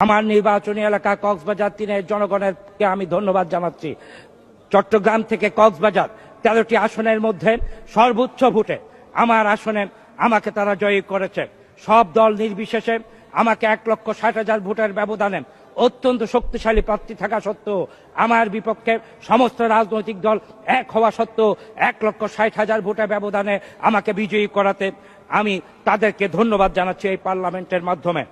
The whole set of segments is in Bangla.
আমার নির্বাচনী এলাকা কক্সবাজার 3-এর জনগণকে আমি ধন্যবাদ জানাচ্ছি। চট্টগ্রাম থেকে কক্সবাজার 13টি আসনের মধ্যে সর্বোচ্চ ভোটে আমার আসনে আমাকে তারা জয়ী করেছে। সব দল নির্বিশেষে আমাকে 1,60,000 ভোটের ব্যবধানে অত্যন্ত শক্তিশালী প্রার্থী থাকা সত্ত্বেও আমার বিপক্ষে সমস্ত রাজনৈতিক দল এক হওয়া সত্ত্বেও 1,60,000 ভোটের ব্যবধানে আমাকে বিজয়ী করাতে আমি তাদেরকে ধন্যবাদ জানাচ্ছি এই পার্লামেন্টের মাধ্যমে।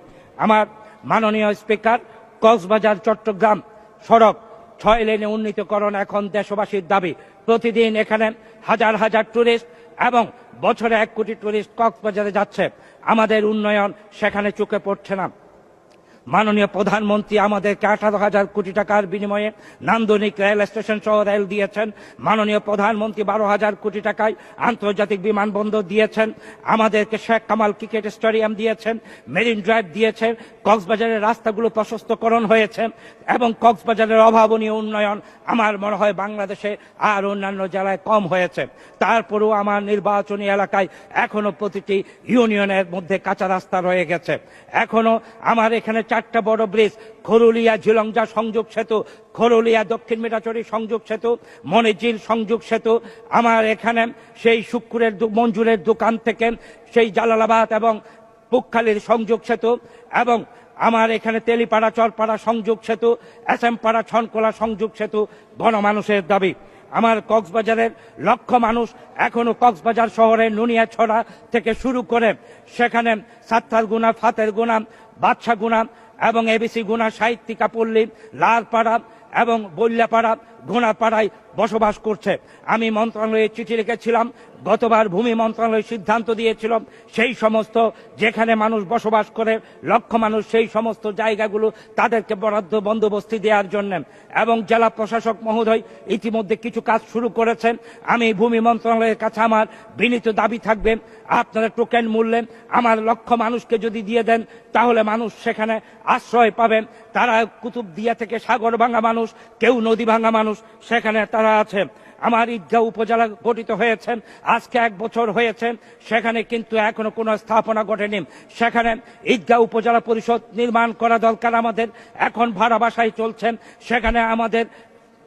আমার মাননীয় স্পিকার, কক্সবাজার চট্টগ্রাম সড়ক 6 লেনে উন্নীতকরণ এখন দেশবাসীর দাবি। প্রতিদিন এখানে হাজার হাজার টুরিস্ট এবং বছরে 1 কোটি টুরিস্ট কক্সবাজারে যাচ্ছে। আমাদের উন্নয়ন সেখানে চোখে পড়ছে না। মাননীয় প্রধানমন্ত্রী আমাদেরকে 18,000 কোটি টাকার বিনিময়ে নান্দনিক রেল স্টেশন সহ রেল দিয়েছেন। মাননীয় প্রধানমন্ত্রী 12,000 কোটি টাকায় আন্তর্জাতিক বিমানবন্দর দিয়েছেন। আমাদেরকে শেখ কামাল ক্রিকেট স্টেডিয়াম দিয়েছেন, মেরিন ড্রাইভ দিয়েছেন, কক্সবাজারের রাস্তাগুলো প্রশস্তকরণ হয়েছে এবং কক্সবাজারের অভাবনীয় উন্নয়ন আমার মনে হয় বাংলাদেশে আর অন্যান্য জেলায় কম হয়েছে। তারপরেও আমার নির্বাচনী এলাকায় এখনো প্রতিটি ইউনিয়নের মধ্যে কাঁচা রাস্তা রয়ে গেছে। এখনো আমার এখানে 4টা বড় ব্রিজ, খরুলিয়া ঝিলংজা সংযোগ সেতু, খরুলিয়া দক্ষিণ মিঠাচড়ি সংযোগ সেতু, মনিঝিল সংযোগ সেতু, আমার এখানে সেই শুক্কুরের মঞ্জুরের দোকান থেকে সেই জালালাবাদ এবং পুকখালীর সংযোগ সেতু এবং আমার এখানে তেলিপাড়া চরপাড়া সংযোগ সেতু, এসএমপাড়া ছনকোলা সংযোগ সেতু গণমানুষের দাবি। আমার কক্সবাজারের লক্ষ মানুষ এখনো কক্সবাজার শহরের নুনিয়াছড়া থেকে শুরু করে সেখানে সাত্তারগুনা, ফাতেরগুনা, বাদশাগুনা এবং এবিসি গুনা, সাহিত্যিকা পল্লী, লালপাড়া এবং বল্যাপাড়া, ঘোনাপাড়ায় বসবাস করছে। আমি মন্ত্রণালয়ে চিঠি লিখেছিলাম। গতবার ভূমি মন্ত্রণালয় সিদ্ধান্ত দিয়েছিল সেই সমস্ত যেখানে মানুষ বসবাস করে লক্ষ মানুষ, সেই সমস্ত জায়গাগুলো তাদেরকে বরাদ্দ বন্দোবস্তি দেওয়ার জন্য, এবং জেলা প্রশাসক মহোদয় ইতিমধ্যে কিছু কাজ শুরু করেছেন। আমি ভূমি মন্ত্রণালয়ের কাছে আমার বিনীত দাবি থাকবে, আপনারা টোকেন মূল্যে আমার লক্ষ মানুষকে যদি দিয়ে দেন তাহলে মানুষ সেখানে আশ্রয় পাবেন। তারা কুতুবদিয়া থেকে সাগরভাঙ্গা মানুষ, কেউ নদীভাঙ্গা মানুষ সেখানে তারা আছে। আমার ঈদগাঁও উপজেলা গঠিত হয়েছেন, আজকে 1 বছর হয়েছে, সেখানে কিন্তু এখনো কোনো স্থাপনা ঘটেনি। সেখানে ঈদগাঁও উপজেলা পরিষদ নির্মাণ করা দরকার আমাদের, এখন ভাড়া বাসায় চলছেন। সেখানে আমাদের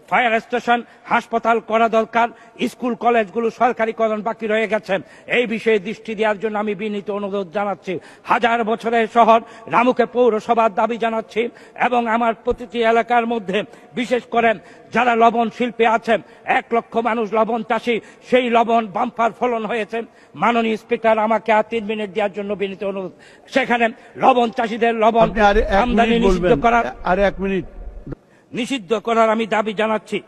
ফায়ার স্টেশন, হাসপাতাল করা দরকার। স্কুল কলেজগুলো সরকারিকরণ বাকি রয়ে গেছে। এই বিষয়ে দৃষ্টি দেওয়ার জন্য আমি বিনীত অনুরোধ জানাচ্ছি। 1000 বছরের শহর রামুকে পৌরসভার দাবি জানাচ্ছি এবং আমার প্রতিটি এলাকার মধ্যে বিশেষ করে যারা লবণ শিল্পে আছেন, 1 লক্ষ মানুষ লবণ চাষী, সেই লবণ বাম্পার ফলন হয়েছে। মাননীয় স্পিকার, আমাকে আর 3 মিনিট দেওয়ার জন্য বিনীত অনুরোধ। সেখানে লবণ চাষীদের লবণ আমদানি নিষিদ্ধ করার আমি দাবি জানাচ্ছি।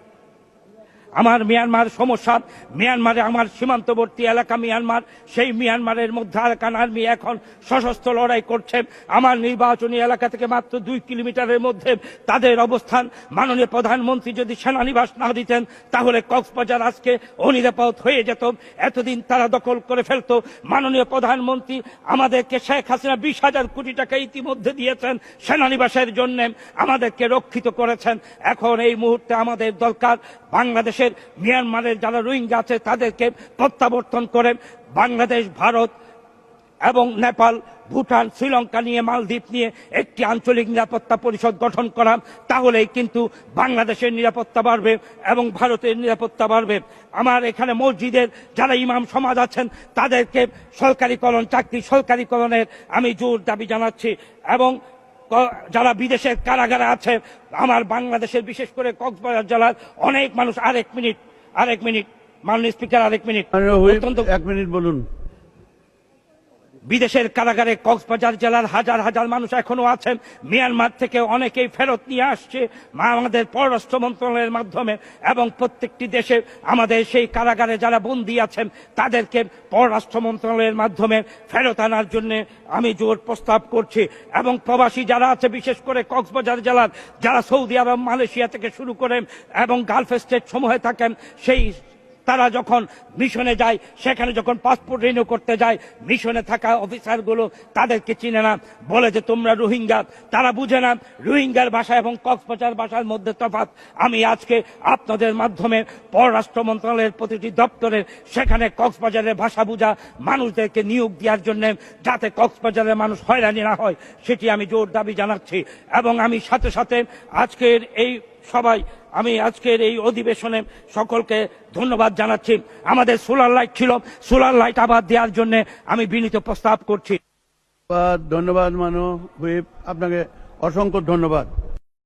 আমার মিয়ানমার সমস্যা, মিয়ানমারে আমার সীমান্তবর্তী এলাকা মিয়ানমার, সেই মিয়ানমারের মধ্যে আরাকান আর্মি এখন সশস্ত্র লড়াই করছে। আমার নির্বাচনী এলাকা থেকে মাত্র 2 কিলোমিটারের মধ্যে তাদের অবস্থান। মাননীয় প্রধানমন্ত্রী যদি সেনানিবাস না দিতেন তাহলে কক্সবাজার আজকে অনিরাপদ হয়ে যেত। এতদিন তারা দখল করে ফেলত। মাননীয় প্রধানমন্ত্রী আমাদেরকে শেখ হাসিনা 20,000 কোটি টাকা ইতিমধ্যে দিয়েছেন সেনানিবাসের জন্য, আমাদেরকে রক্ষিত করেছেন। এখন এই মুহূর্তে আমাদের দরকার বাংলাদেশের মিয়ানমারের যারা রোহিঙ্গা আছে তাদেরকে প্রত্যাবর্তন করে বাংলাদেশ, ভারত এবং নেপাল, ভুটান, শ্রীলঙ্কা নিয়ে, মালদ্বীপ নিয়ে একটি আঞ্চলিক নিরাপত্তা পরিষদ গঠন করা। তাহলেই কিন্তু বাংলাদেশের নিরাপত্তা বাড়বে এবং ভারতের নিরাপত্তা বাড়বে। আমার এখানে মসজিদের যারা ইমাম সমাজ আছেন তাদেরকে সরকারিকরণ, চাকরি সরকারিকরণের আমি জোর দাবি জানাচ্ছি। এবং যারা বিদেশের কারাগারে আছে, আমার বাংলাদেশের বিশেষ করে কক্সবাজার জেলার অনেক মানুষ। আরেক মিনিট মাননীয় স্পিকার, 1 মিনিট। 1 মিনিট বলুন। বিদেশের কারাগারে কক্সবাজার জেলার হাজার হাজার মানুষ এখনো আছেন। মিয়ানমার থেকে অনেকেই ফেরত নিয়ে আসছে আমাদের পররাষ্ট্র মন্ত্রণালয়ের মাধ্যমে, এবং প্রত্যেকটি দেশে আমাদের সেই কারাগারে যারা বন্দী আছেন তাদেরকে পররাষ্ট্র মন্ত্রণালয়ের মাধ্যমে ফেরত আনার জন্য আমি জোর প্রস্তাব করছি। এবং প্রবাসী যারা আছে, বিশেষ করে কক্সবাজার জেলার যারা সৌদি আরব, মালয়েশিয়া থেকে শুরু করে এবং গালফ স্টেট সমূহে থাকেন, সেই তারা যখন মিশনে যায়, সেখানে যখন পাসপোর্ট রিনিউ করতে যায়, মিশনে থাকা অফিসারগুলো তাদেরকে চিনে না, বলে যে তোমরা রোহিঙ্গা। তারা বুঝে না রোহিঙ্গার ভাষা এবং কক্সবাজার ভাষার মধ্যে তফাৎ। আমি আজকে আপনাদের মাধ্যমে পররাষ্ট্র মন্ত্রণালয়ের প্রতিটি দপ্তরের সেখানে কক্সবাজারের ভাষা বোঝা মানুষদেরকে নিয়োগ দেওয়ার জন্য, যাতে কক্সবাজারের মানুষ হয়রানি না হয়, সেটি আমি জোর দাবি জানাচ্ছি। এবং আমি সাথে সাথে আজকের এই সবাই, আমি আজকের এই অধিবেশনে সকলকে ধন্যবাদ জানাচ্ছি। আমাদের সোলার লাইট ছিল, সোলার লাইট আবার দেওয়ার জন্য আমি বিনীত প্রস্তাব করছি। ধন্যবাদ মানো হুইপ, আপনাকে অসংখ্য ধন্যবাদ।